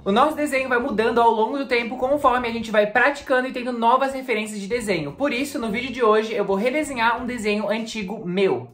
O nosso desenho vai mudando ao longo do tempo conforme a gente vai praticando e tendo novas referências de desenho. Por isso, no vídeo de hoje, eu vou redesenhar um desenho antigo meu.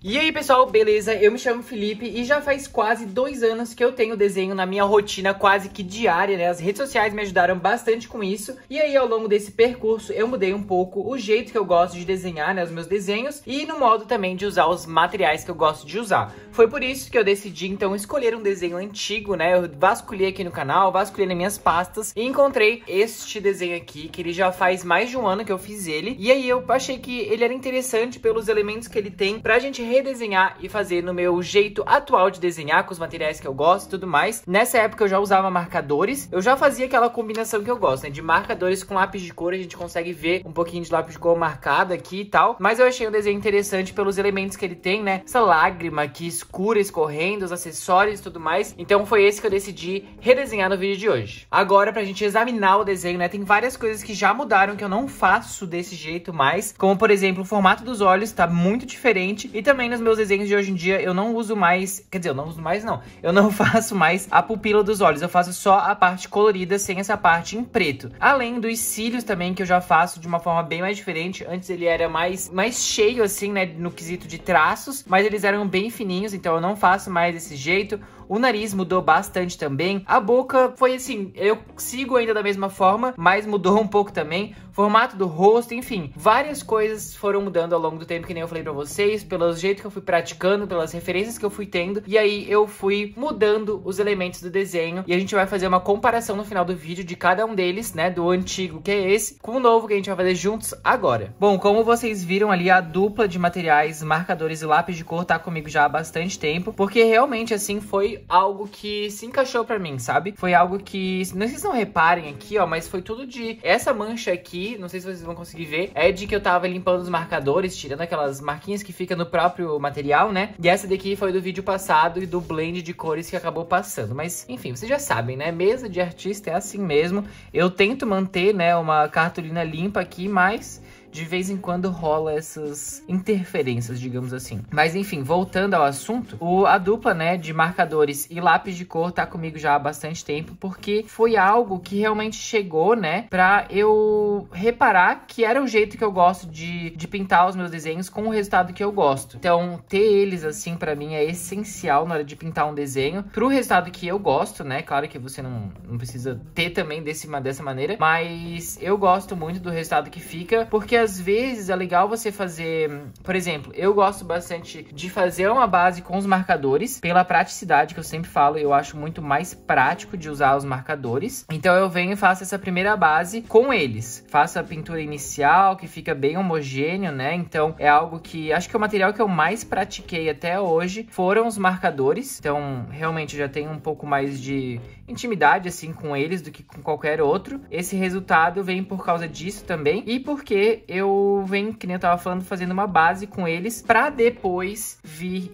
E aí pessoal, beleza? Eu me chamo Felipe e já faz quase 2 anos que eu tenho desenho na minha rotina quase que diária, né? As redes sociais me ajudaram bastante com isso. E aí ao longo desse percurso eu mudei um pouco o jeito que eu gosto de desenhar, né? Os meus desenhos e no modo também de usar os materiais que eu gosto de usar. Foi por isso que eu decidi então escolher um desenho antigo, né? Eu vasculhei aqui no canal, vasculhei nas minhas pastas e encontrei este desenho aqui, que ele já faz mais de 1 ano que eu fiz ele. E aí eu achei que ele era interessante pelos elementos que ele tem pra gente redesenhar e fazer no meu jeito atual de desenhar, com os materiais que eu gosto e tudo mais. Nessa época eu já usava marcadores, eu já fazia aquela combinação que eu gosto, né? De marcadores com lápis de cor, a gente consegue ver um pouquinho de lápis de cor marcado aqui e tal. Mas eu achei o desenho interessante pelos elementos que ele tem, né? Essa lágrima aqui escura escorrendo, os acessórios e tudo mais. Então foi esse que eu decidi redesenhar no vídeo de hoje. Agora, pra gente examinar o desenho, né? Tem várias coisas que já mudaram, que eu não faço desse jeito mais. Como, por exemplo, o formato dos olhos tá muito diferente. E também nos meus desenhos de hoje em dia eu não uso mais, quer dizer, eu não uso mais não, eu não faço mais a pupila dos olhos, eu faço só a parte colorida sem essa parte em preto. Além dos cílios também, que eu já faço de uma forma bem mais diferente. Antes ele era mais cheio assim, né, no quesito de traços, mas eles eram bem fininhos, então eu não faço mais desse jeito. O nariz mudou bastante também. A boca foi assim, eu sigo ainda da mesma forma, mas mudou um pouco também. Formato do rosto, enfim. Várias coisas foram mudando ao longo do tempo, que nem eu falei pra vocês. Pelo jeito que eu fui praticando, pelas referências que eu fui tendo. E aí eu fui mudando os elementos do desenho. E a gente vai fazer uma comparação no final do vídeo de cada um deles, né? Do antigo, que é esse, com o novo, que a gente vai fazer juntos agora. Bom, como vocês viram ali, a dupla de materiais, marcadores e lápis de cor tá comigo já há bastante tempo. Porque realmente, assim, foi algo que se encaixou pra mim, sabe? Foi algo que, não sei se vocês não reparem aqui, ó, mas foi tudo de... Essa mancha aqui, não sei se vocês vão conseguir ver, é de que eu tava limpando os marcadores, tirando aquelas marquinhas que fica no próprio material, né? E essa daqui foi do vídeo passado e do blend de cores que acabou passando. Mas, enfim, vocês já sabem, né? Mesa de artista é assim mesmo. Eu tento manter, né, uma cartolina limpa aqui, mas... de vez em quando rola essas interferências, digamos assim. Mas enfim, voltando ao assunto, a dupla, né, de marcadores e lápis de cor tá comigo já há bastante tempo, porque foi algo que realmente chegou, né, pra eu reparar que era o jeito que eu gosto de pintar os meus desenhos com o resultado que eu gosto. Então, ter eles, assim, pra mim é essencial na hora de pintar um desenho, pro resultado que eu gosto, né, claro que você não precisa ter também dessa maneira, mas eu gosto muito do resultado que fica, porque às vezes é legal você fazer, por exemplo, eu gosto bastante de fazer uma base com os marcadores, pela praticidade que eu sempre falo, eu acho muito mais prático de usar os marcadores. Então eu venho e faço essa primeira base com eles, faço a pintura inicial, que fica bem homogêneo, né? Então é algo que, acho que o material que eu mais pratiquei até hoje foram os marcadores. Então realmente já tenho um pouco mais de intimidade assim com eles do que com qualquer outro. Esse resultado vem por causa disso também, e porque eu venho, que nem eu tava falando, fazendo uma base com eles pra depois vir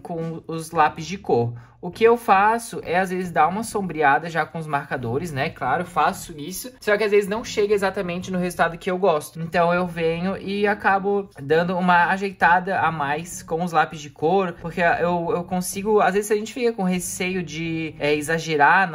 com os lápis de cor. O que eu faço é, às vezes, dar uma sombreada já com os marcadores, né? Claro, faço isso. Só que, às vezes, não chega exatamente no resultado que eu gosto. Então, eu venho e acabo dando uma ajeitada a mais com os lápis de cor. Porque eu consigo... Às vezes, a gente fica com receio de exagerar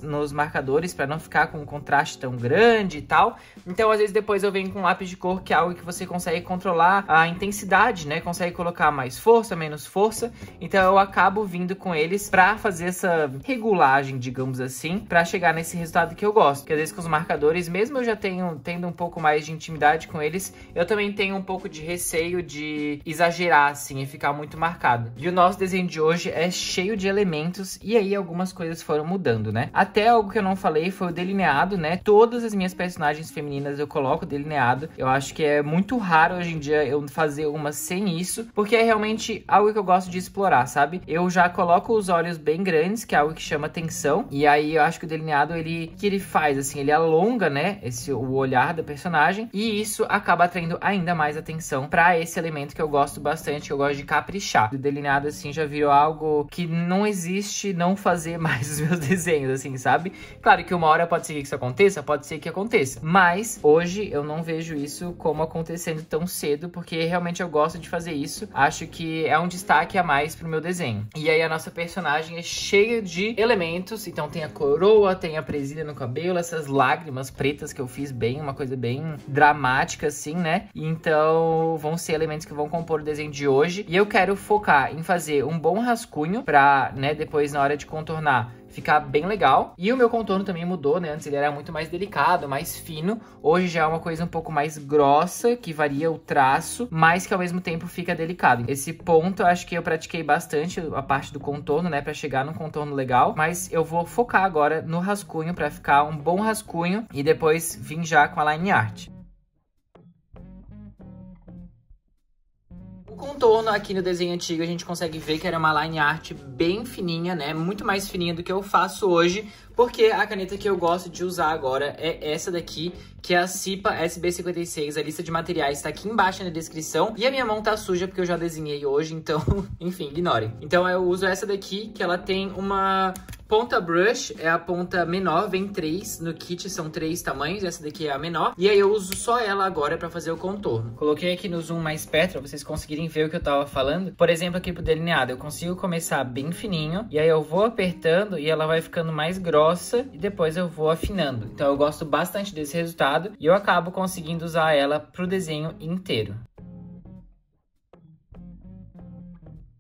nos marcadores pra não ficar com um contraste tão grande e tal. Então, às vezes, depois eu venho com lápis de cor, que é algo que você consegue controlar a intensidade, né? Consegue colocar mais força, menos força. Então, eu acabo vindo com eles pra fazer essa regulagem, digamos assim, pra chegar nesse resultado que eu gosto. Porque às vezes com os marcadores, mesmo eu já tendo um pouco mais de intimidade com eles, eu também tenho um pouco de receio de exagerar, assim, e ficar muito marcado. E o nosso desenho de hoje é cheio de elementos, e aí algumas coisas foram mudando, né? Até algo que eu não falei foi o delineado, né? Todas as minhas personagens femininas eu coloco delineado. Eu acho que é muito raro hoje em dia eu fazer uma sem isso, porque é realmente algo que eu gosto de explorar, sabe? Eu já coloco os olhos bem grandes, que é algo que chama atenção. E aí eu acho que o delineado, ele faz, assim, ele alonga, né, o olhar da personagem. E isso acaba atraindo ainda mais atenção pra esse elemento que eu gosto bastante, que eu gosto de caprichar. O delineado, assim, já virou algo que não existe não fazer mais os meus desenhos, assim, sabe? Claro que uma hora pode ser que isso aconteça, pode ser que aconteça. Mas hoje eu não vejo isso como acontecendo tão cedo, porque realmente eu gosto de fazer isso. Acho que é um destaque a mais pro meu desenho. E aí a nossa personagem é cheia de elementos, então tem a coroa, tem a presilha no cabelo, essas lágrimas pretas que eu fiz bem, uma coisa bem dramática assim, né? Então vão ser elementos que vão compor o desenho de hoje. E eu quero focar em fazer um bom rascunho pra, né, depois na hora de contornar ficar bem legal. E o meu contorno também mudou, né? Antes ele era muito mais delicado, mais fino. Hoje já é uma coisa um pouco mais grossa, que varia o traço, mas que ao mesmo tempo fica delicado. Esse ponto eu acho que eu pratiquei bastante a parte do contorno, né? Pra chegar num contorno legal. Mas eu vou focar agora no rascunho pra ficar um bom rascunho e depois vir já com a line art. O contorno aqui no desenho antigo a gente consegue ver que era uma line art bem fininha, né? Muito mais fininha do que eu faço hoje, porque a caneta que eu gosto de usar agora é essa daqui, que é a Cipa SB56. A lista de materiais tá aqui embaixo na descrição. E a minha mão tá suja porque eu já desenhei hoje, então, enfim, ignorem. Então eu uso essa daqui, que ela tem uma ponta brush, é a ponta menor, vem 3. No kit são 3 tamanhos, essa daqui é a menor. E aí eu uso só ela agora pra fazer o contorno. Coloquei aqui no zoom mais perto pra vocês conseguirem ver o que eu tava falando. Por exemplo, aqui pro delineado, eu consigo começar bem fininho. E aí eu vou apertando e ela vai ficando mais grossa. E depois eu vou afinando. Então eu gosto bastante desse resultado. E eu acabo conseguindo usar ela pro desenho inteiro.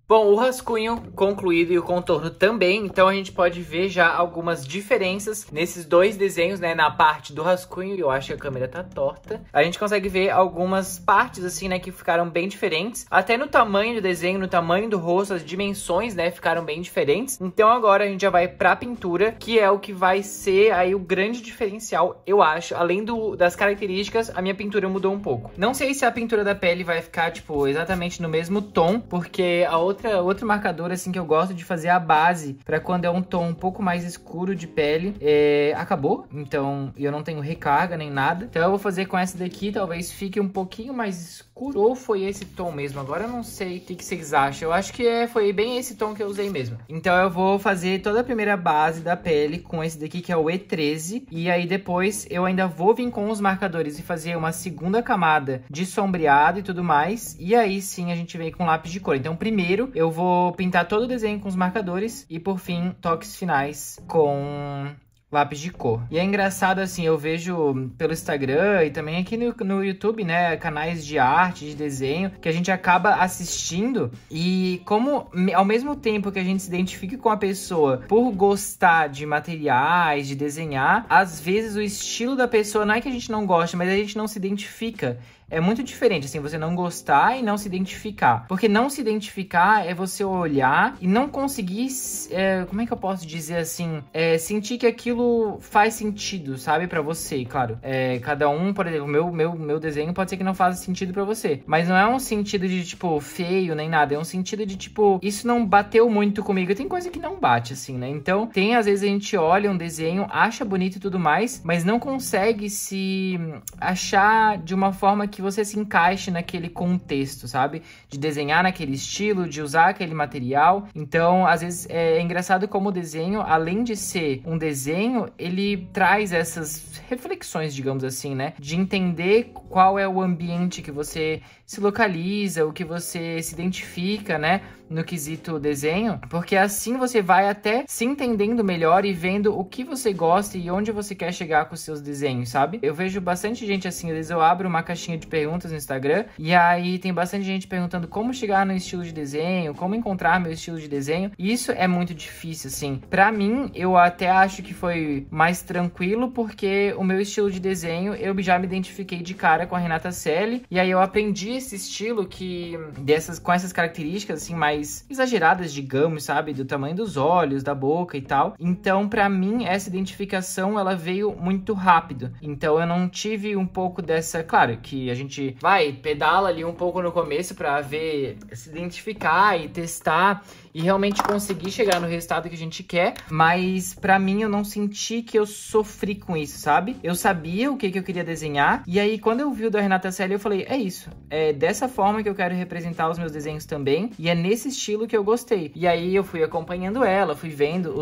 Bom, o rascunho concluído e o contorno também, então a gente pode ver já algumas diferenças nesses dois desenhos, né, na parte do rascunho. Eu acho que a câmera tá torta. A gente consegue ver algumas partes, assim, né, que ficaram bem diferentes. Até no tamanho do desenho, no tamanho do rosto, as dimensões, né, ficaram bem diferentes. Então agora a gente já vai pra pintura, que é o que vai ser aí o grande diferencial, eu acho. Além das características, a minha pintura mudou um pouco. Não sei se a pintura da pele vai ficar, tipo, exatamente no mesmo tom, porque a outro marcador, assim, que eu gosto de fazer a base pra quando é um tom um pouco mais escuro de pele, acabou. Então, eu não tenho recarga nem nada. Então, eu vou fazer com essa daqui, talvez fique um pouquinho mais escuro. Ou foi esse tom mesmo? Agora eu não sei o que vocês acham. Eu acho que foi bem esse tom que eu usei mesmo. Então, eu vou fazer toda a primeira base da pele com esse daqui, que é o E13. E aí, depois, eu ainda vou vir com os marcadores e fazer uma segunda camada de sombreado e tudo mais. E aí, sim, a gente vem com lápis de cor. Então, primeiro, eu vou pintar todo o desenho com os marcadores e, por fim, toques finais com lápis de cor. E é engraçado, assim, eu vejo pelo Instagram e também aqui no YouTube, né, canais de arte, de desenho, que a gente acaba assistindo e como, ao mesmo tempo que a gente se identifica com a pessoa por gostar de materiais, de desenhar, às vezes o estilo da pessoa não é que a gente não gosta, mas a gente não se identifica. É muito diferente, assim, você não gostar e não se identificar. Porque não se identificar é você olhar e não conseguir, como é que eu posso dizer assim? Sentir que aquilo faz sentido, sabe? Pra você, claro. Cada um, por exemplo, meu desenho pode ser que não faça sentido pra você. Mas não é um sentido de, tipo, feio nem nada. É um sentido de, tipo, isso não bateu muito comigo. Tem coisa que não bate, assim, né? Então, às vezes a gente olha um desenho, acha bonito e tudo mais, mas não consegue se achar de uma forma que você se encaixe naquele contexto, sabe? De desenhar naquele estilo, de usar aquele material. Então, às vezes, é engraçado como o desenho, além de ser um desenho, ele traz essas reflexões, digamos assim, né? De entender qual é o ambiente que você se localiza, o que você se identifica, né? No quesito desenho, porque assim você vai até se entendendo melhor e vendo o que você gosta e onde você quer chegar com os seus desenhos, sabe? Eu vejo bastante gente assim, às vezes eu abro uma caixinha de perguntas no Instagram e aí tem bastante gente perguntando como chegar no estilo de desenho, como encontrar meu estilo de desenho, e isso é muito difícil, assim. Pra mim, eu até acho que foi mais tranquilo, porque o meu estilo de desenho, eu já me identifiquei de cara com a Renata Selle, e aí eu aprendi esse estilo com essas características, assim, mais exageradas, digamos, sabe? Do tamanho dos olhos, da boca e tal. Então, pra mim, essa identificação, ela veio muito rápido. Então, eu não tive um pouco dessa... Claro que a gente pedala ali um pouco no começo pra ver, se identificar e testar e realmente conseguir chegar no resultado que a gente quer, mas pra mim eu não senti que eu sofri com isso, sabe? Eu sabia o que eu queria desenhar, e aí quando eu vi o da Renata Selle, eu falei, é isso, é dessa forma que eu quero representar os meus desenhos também, e é nesse esse estilo que eu gostei. E aí eu fui acompanhando ela, fui vendo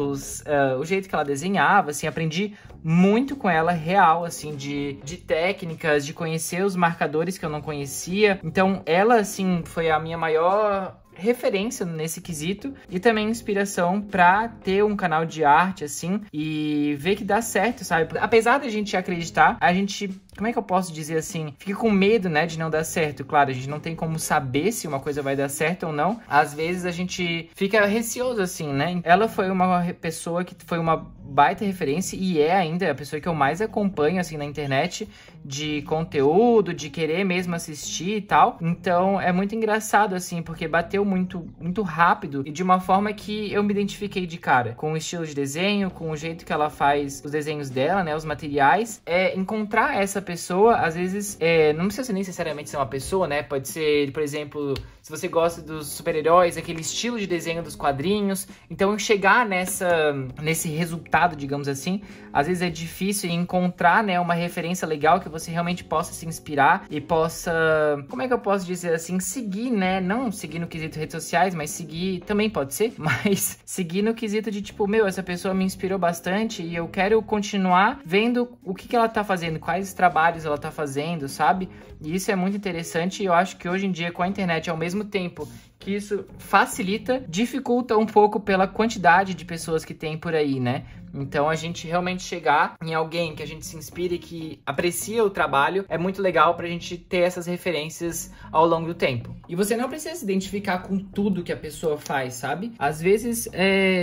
o jeito que ela desenhava, assim, aprendi muito com ela, real, assim, de técnicas, de conhecer os marcadores que eu não conhecia. Então, ela, assim, foi a minha maior referência nesse quesito e também inspiração pra ter um canal de arte, assim, e ver que dá certo, sabe? Apesar da gente acreditar, a gente, como é que eu posso dizer assim, fica com medo, né, de não dar certo. Claro, a gente não tem como saber se uma coisa vai dar certo ou não. Às vezes a gente fica receoso, assim, né? Ela foi uma pessoa que foi uma baita referência e é ainda a pessoa que eu mais acompanho, assim, na internet, de conteúdo, de querer mesmo assistir e tal. Então, é muito engraçado, assim, porque bateu muito rápido e de uma forma que eu me identifiquei de cara. Com o estilo de desenho, com o jeito que ela faz os desenhos dela, né, os materiais. Encontrar essa pessoa, às vezes, não precisa nem necessariamente ser uma pessoa, né? Pode ser, por exemplo, se você gosta dos super-heróis, aquele estilo de desenho dos quadrinhos. Então, chegar nesse resultado, digamos assim, às vezes é difícil encontrar, né, uma referência legal que você realmente possa se inspirar e possa, como é que eu posso dizer assim, seguir, né? Não seguir no quesito redes sociais, mas seguir, também pode ser, mas seguir no quesito de tipo, meu, essa pessoa me inspirou bastante e eu quero continuar vendo o que ela tá fazendo, quais trabalhos ela tá fazendo, sabe? E isso é muito interessante e eu acho que hoje em dia com a internet, ao mesmo tempo que isso facilita, dificulta um pouco pela quantidade de pessoas que tem por aí, né? Então, a gente realmente chegar em alguém que a gente se inspire, que aprecia o trabalho, é muito legal pra gente ter essas referências ao longo do tempo. E você não precisa se identificar com tudo que a pessoa faz, sabe? Às vezes,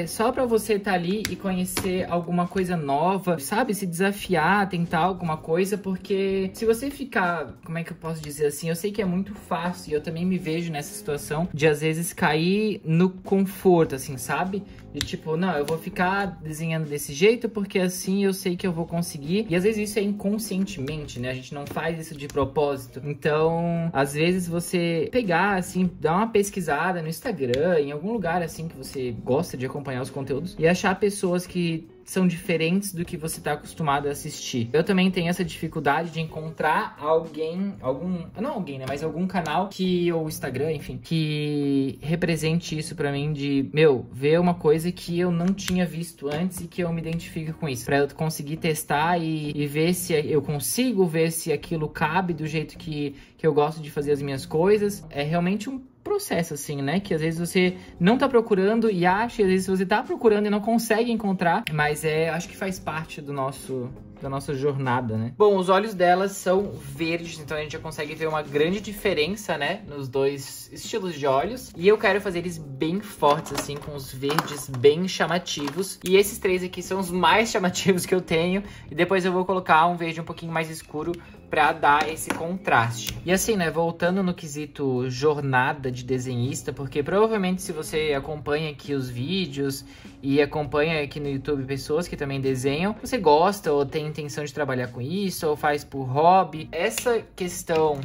só pra você estar ali e conhecer alguma coisa nova, sabe? Se desafiar, tentar alguma coisa, porque se você ficar, como é que eu posso dizer assim? Eu sei que é muito fácil, e eu também me vejo nessa situação de, às vezes, cair no conforto, assim, sabe? De tipo, não, eu vou ficar desenhando desse jeito porque assim eu sei que eu vou conseguir. E às vezes isso é inconscientemente, né? A gente não faz isso de propósito. Então, às vezes você pegar, assim, dar uma pesquisada no Instagram, em algum lugar, assim, que você gosta de acompanhar os conteúdos e achar pessoas que são diferentes do que você tá acostumado a assistir. Eu também tenho essa dificuldade de encontrar algum canal ou Instagram, enfim, que represente isso pra mim de, ver uma coisa que eu não tinha visto antes e que eu me identifico com isso. Pra eu conseguir testar e ver se eu consigo, ver se aquilo cabe do jeito que eu gosto de fazer as minhas coisas. É realmente um processo, assim, né? Que às vezes você não tá procurando e acha, e às vezes você tá procurando e não consegue encontrar, mas acho que faz parte da nossa jornada, né? Bom, os olhos delas são verdes, então a gente já consegue ver uma grande diferença, né? Nos dois estilos de olhos. E eu quero fazer eles bem fortes, assim, com os verdes bem chamativos. E esses três aqui são os mais chamativos que eu tenho. E depois eu vou colocar um verde um pouquinho mais escuro pra dar esse contraste. E assim, né, voltando no quesito jornada de desenhista, porque provavelmente se você acompanha aqui os vídeos e acompanha aqui no YouTube pessoas que também desenham, você gosta ou tem intenção de trabalhar com isso, ou faz por hobby. Essa questão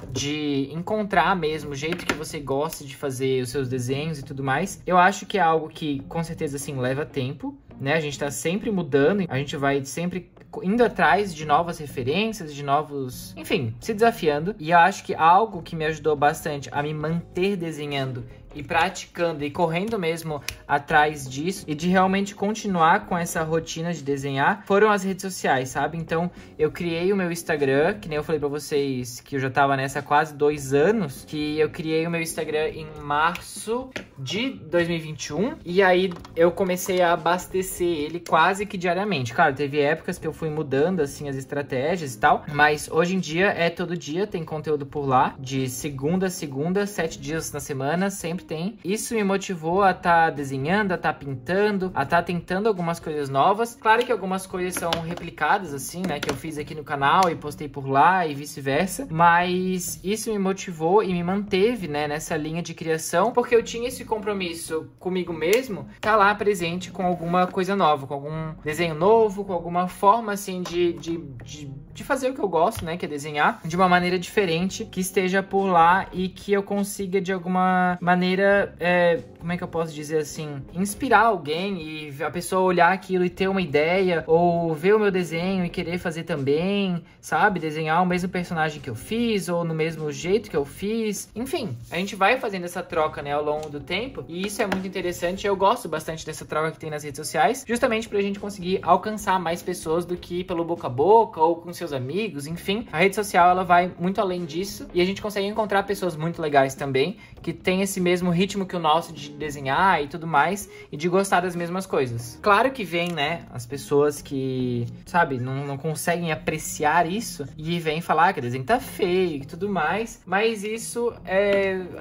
de encontrar mesmo o jeito que você gosta de fazer os seus desenhos e tudo mais, eu acho que é algo que com certeza, assim, leva tempo, né? A gente tá sempre mudando, a gente vai sempre indo atrás de novas referências, de novos... Enfim, se desafiando. E eu acho que algo que me ajudou bastante a me manter desenhando e praticando e correndo mesmo atrás disso e de realmente continuar com essa rotina de desenhar foram as redes sociais, sabe? Então, eu criei o meu Instagram, que nem eu falei pra vocês que eu já tava nessa há quase 2 anos, que eu criei o meu Instagram em março de 2021 e aí eu comecei a abastecer ele quase que diariamente. Claro, teve épocas que eu fui mudando, assim, as estratégias e tal, mas hoje em dia todo dia tem conteúdo por lá, de segunda a segunda, 7 dias na semana, sempre tem. Isso me motivou a estar desenhando, a estar pintando, a estar tentando algumas coisas novas. Claro que algumas coisas são replicadas, assim, né, que eu fiz aqui no canal e postei por lá e vice-versa, mas isso me motivou e me manteve, né, nessa linha de criação, porque eu tinha esse compromisso comigo mesmo, tá lá presente com alguma coisa nova, com algum desenho novo, com alguma forma, assim, de fazer o que eu gosto, né, que é desenhar, de uma maneira diferente, que esteja por lá e que eu consiga, de alguma maneira, maneira, como é que eu posso dizer assim, inspirar alguém e a pessoa olhar aquilo e ter uma ideia, ou ver o meu desenho e querer fazer também, sabe? Desenhar o mesmo personagem que eu fiz, ou no mesmo jeito que eu fiz. Enfim, a gente vai fazendo essa troca, né, ao longo do tempo, e isso é muito interessante. Eu gosto bastante dessa troca que tem nas redes sociais, justamente pra gente conseguir alcançar mais pessoas do que pelo boca a boca, ou com seus amigos, enfim. A rede social, ela vai muito além disso, e a gente consegue encontrar pessoas muito legais também, que tem esse mesmo ritmo que o nosso de desenhar e tudo mais, e de gostar das mesmas coisas. Claro que vem, né, as pessoas que, sabe, não conseguem apreciar isso, e vem falar que o desenho tá feio e tudo mais, mas isso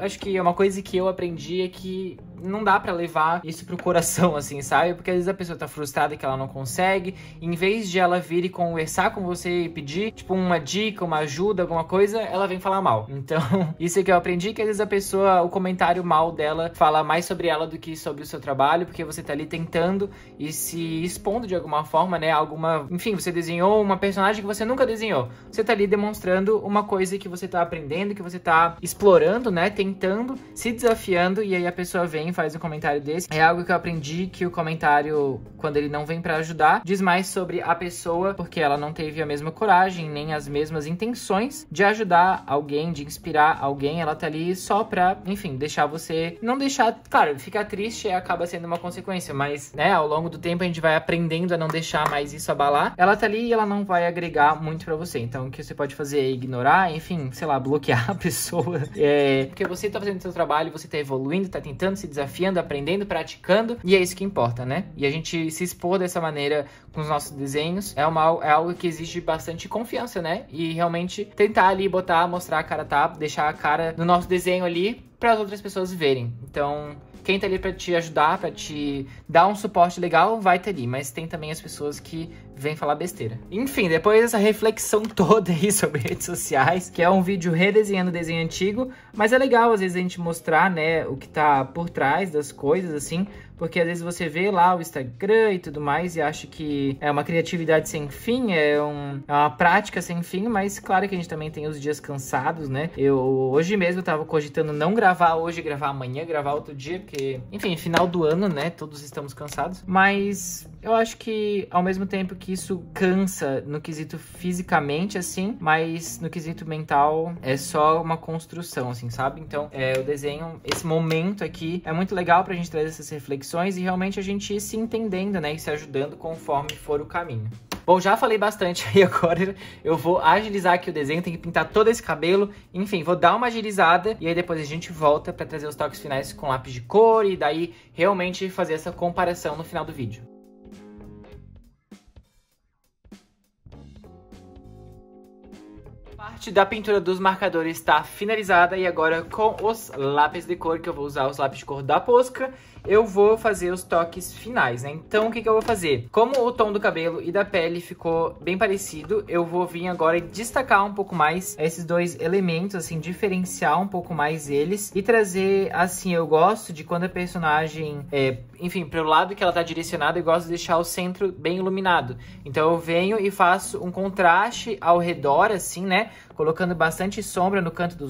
acho que é uma coisa que eu aprendi, é que não dá pra levar isso pro coração, assim, sabe? Porque às vezes a pessoa tá frustrada que ela não consegue, e em vez de ela vir e conversar com você e pedir, tipo, uma dica, uma ajuda, alguma coisa, ela vem falar mal. Então, isso é que eu aprendi, que às vezes a pessoa, o comentário mal dela fala mais sobre ela do que sobre o seu trabalho, porque você tá ali tentando e se expondo de alguma forma, né? Enfim, você desenhou uma personagem que você nunca desenhou. Você tá ali demonstrando uma coisa que você tá aprendendo, que você tá explorando, né? Tentando, se desafiando, e aí a pessoa vem faz um comentário desse. É algo que eu aprendi, que o comentário, quando ele não vem pra ajudar, diz mais sobre a pessoa, porque ela não teve a mesma coragem, nem as mesmas intenções de ajudar alguém, de inspirar alguém. Ela tá ali só pra, enfim, deixar você... Não deixar... Claro, ficar triste acaba sendo uma consequência, mas, né, ao longo do tempo a gente vai aprendendo a não deixar mais isso abalar. Ela tá ali e ela não vai agregar muito pra você. Então, o que você pode fazer é ignorar, enfim, sei lá, bloquear a pessoa. Porque você tá fazendo o seu trabalho, você tá evoluindo, tá tentando se desafiando, aprendendo, praticando, e é isso que importa, né? E a gente se expor dessa maneira com os nossos desenhos é algo que exige bastante confiança, né? E realmente tentar ali mostrar a cara tapa, deixar a cara no nosso desenho ali para as outras pessoas verem. Então, quem tá ali pra te ajudar, pra te dar um suporte legal, vai ter ali. Mas tem também as pessoas que vêm falar besteira. Enfim, depois dessa reflexão toda aí sobre redes sociais, que é um vídeo redesenhando desenho antigo, mas é legal às vezes a gente mostrar, né, o que tá por trás das coisas, assim, porque às vezes você vê lá o Instagram e tudo mais e acha que é uma criatividade sem fim, é uma prática sem fim, mas claro que a gente também tem os dias cansados, né? Hoje mesmo eu tava cogitando não gravar hoje, gravar amanhã, gravar outro dia, porque, enfim, final do ano, né? Todos estamos cansados, mas eu acho que ao mesmo tempo que isso cansa no quesito fisicamente, assim, mas no quesito mental é só uma construção, assim, sabe? Então, o desenho, esse momento aqui é muito legal pra gente trazer essas reflexões e realmente a gente ir se entendendo, né? E se ajudando conforme for o caminho. Bom, já falei bastante aí, agora eu vou agilizar aqui o desenho, tem que pintar todo esse cabelo, enfim, vou dar uma agilizada e aí depois a gente volta pra trazer os toques finais com lápis de cor e daí realmente fazer essa comparação no final do vídeo. A parte da pintura dos marcadores está finalizada e agora com os lápis de cor, que eu vou usar os lápis de cor da Posca, eu vou fazer os toques finais, né? Então, o que eu vou fazer? Como o tom do cabelo e da pele ficou bem parecido, eu vou vir agora e destacar um pouco mais esses dois elementos, assim, diferenciar um pouco mais eles e trazer, assim, eu gosto de quando a personagem, enfim, pro lado que ela tá direcionada, eu gosto de deixar o centro bem iluminado. Então, eu venho e faço um contraste ao redor, assim, né? Colocando bastante sombra no canto do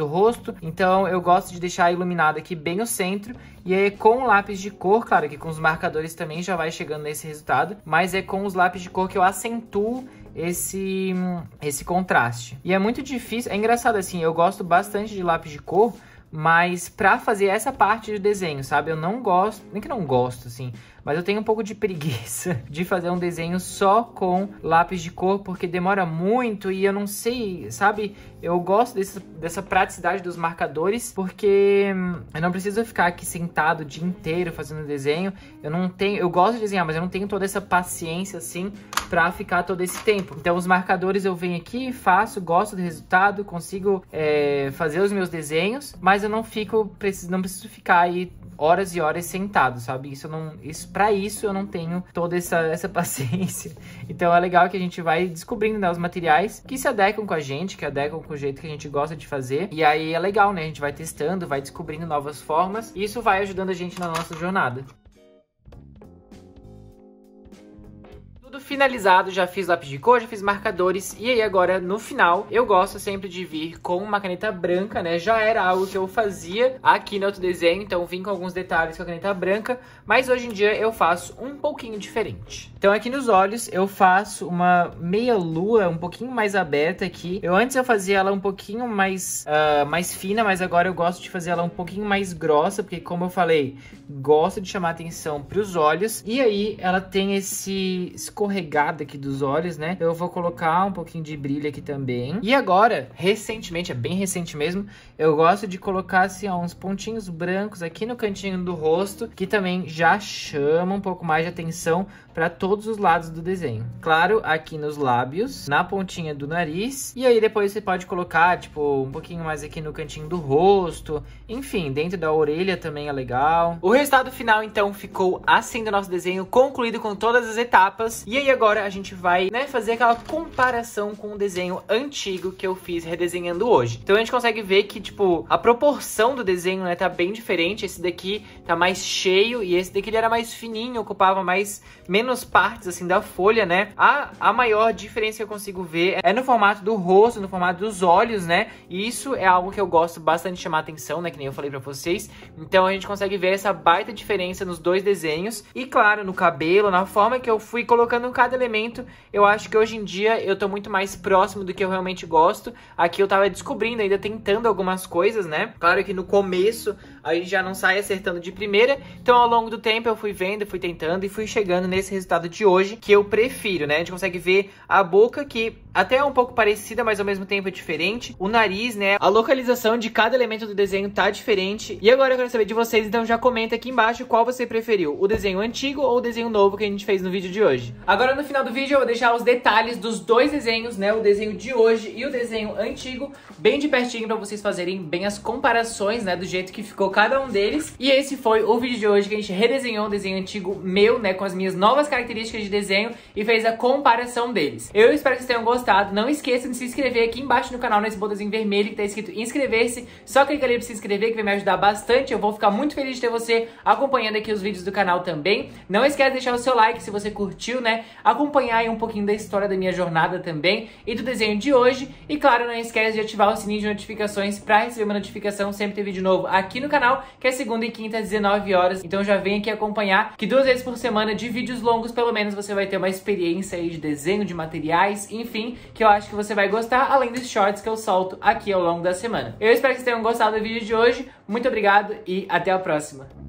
rosto. Então, eu gosto de deixar iluminado aqui bem o centro. E aí, com o lápis de cor, claro que com os marcadores também já vai chegando nesse resultado. Mas é com os lápis de cor que eu acentuo esse contraste. E é muito difícil, é engraçado assim, eu gosto bastante de lápis de cor, mas pra fazer essa parte do desenho, sabe? Eu não gosto, nem que não gosto, assim, mas eu tenho um pouco de preguiça de fazer um desenho só com lápis de cor, porque demora muito e eu não sei, sabe? Eu gosto dessa praticidade dos marcadores, porque eu não preciso ficar aqui sentado o dia inteiro fazendo desenho. Eu gosto de desenhar, mas eu não tenho toda essa paciência, assim, pra ficar todo esse tempo. Então, os marcadores eu venho aqui, faço, gosto do resultado, consigo fazer os meus desenhos, mas eu não preciso ficar aí horas e horas sentado, sabe? Pra isso eu não tenho toda essa paciência. Então é legal que a gente vai descobrindo, né, os materiais que se adequam com a gente, que adequam com o jeito que a gente gosta de fazer. E aí é legal, né? A gente vai testando, vai descobrindo novas formas. E isso vai ajudando a gente na nossa jornada. Tudo finalizado, já fiz lápis de cor, já fiz marcadores. E aí agora, no final, eu gosto sempre de vir com uma caneta branca, né? Já era algo que eu fazia aqui no outro desenho, então vim com alguns detalhes com a caneta branca. Mas hoje em dia eu faço um pouquinho diferente. Então aqui nos olhos eu faço uma meia lua um pouquinho mais aberta aqui. Antes eu fazia ela um pouquinho mais fina, mas agora eu gosto de fazer ela um pouquinho mais grossa, porque como eu falei, gosto de chamar atenção para os olhos. E aí ela tem esse escorregado aqui dos olhos, né? Eu vou colocar um pouquinho de brilho aqui também. E agora, recentemente, é bem recente mesmo, eu gosto de colocar assim, ó, uns pontinhos brancos aqui no cantinho do rosto, que também já chama um pouco mais de atenção para todos os lados do desenho. Claro, aqui nos lábios, na pontinha do nariz, e aí depois você pode colocar, tipo, um pouquinho mais aqui no cantinho do rosto, enfim, dentro da orelha também é legal. O resultado final, então, ficou assim do nosso desenho, concluído com todas as etapas. E aí agora a gente vai, né, fazer aquela comparação com o desenho antigo que eu fiz redesenhando hoje. Então a gente consegue ver que, tipo, a proporção do desenho, né, tá bem diferente. Esse daqui tá mais cheio e esse daqui ele era mais fininho, ocupava menos partes, assim, da folha, né? A maior diferença que eu consigo ver é no formato do rosto, no formato dos olhos, né? E isso é algo que eu gosto bastante de chamar atenção, né? Que nem eu falei pra vocês. Então a gente consegue ver essa baita diferença nos dois desenhos. E claro, no cabelo, na forma que eu fui colocando cada elemento, eu acho que hoje em dia eu tô muito mais próximo do que eu realmente gosto. Aqui eu tava descobrindo, ainda tentando algumas coisas, né? Claro que no começo a gente já não sai acertando de primeira. Então ao longo do tempo eu fui vendo, fui tentando e fui chegando nesse resultado de hoje que eu prefiro, né? A gente consegue ver a boca, que até é um pouco parecida, mas ao mesmo tempo é diferente. O nariz, né? A localização de cada elemento do desenho tá diferente. E agora eu quero saber de vocês, então já comenta aqui embaixo qual você preferiu, o desenho antigo ou o desenho novo que a gente fez no vídeo de hoje. Agora no final do vídeo eu vou deixar os detalhes dos dois desenhos, né? O desenho de hoje e o desenho antigo, bem de pertinho pra vocês fazerem bem as comparações, né? Do jeito que ficou cada um deles. E esse foi o vídeo de hoje que a gente redesenhou o desenho antigo meu, né? Com as minhas novas características de desenho e fez a comparação deles. Eu espero que vocês tenham gostado. Não esqueçam de se inscrever aqui embaixo no canal, nesse botãozinho vermelho que tá escrito inscrever-se. Só clica ali pra se inscrever que vai me ajudar bastante. Eu vou ficar muito feliz de ter você acompanhando aqui os vídeos do canal também. Não esquece de deixar o seu like se você curtiu, né? Acompanhar aí um pouquinho da história da minha jornada também e do desenho de hoje. E claro, não esquece de ativar o sininho de notificações pra receber uma notificação sempre ter vídeo novo aqui no canal, que é segunda e quinta às 19 horas. Então já vem aqui acompanhar, que 2 vezes por semana de vídeos longos, pelo menos você vai ter uma experiência aí de desenho, de materiais, enfim, que eu acho que você vai gostar, além dos shorts que eu solto aqui ao longo da semana. Eu espero que vocês tenham gostado do vídeo de hoje. Muito obrigado e até a próxima.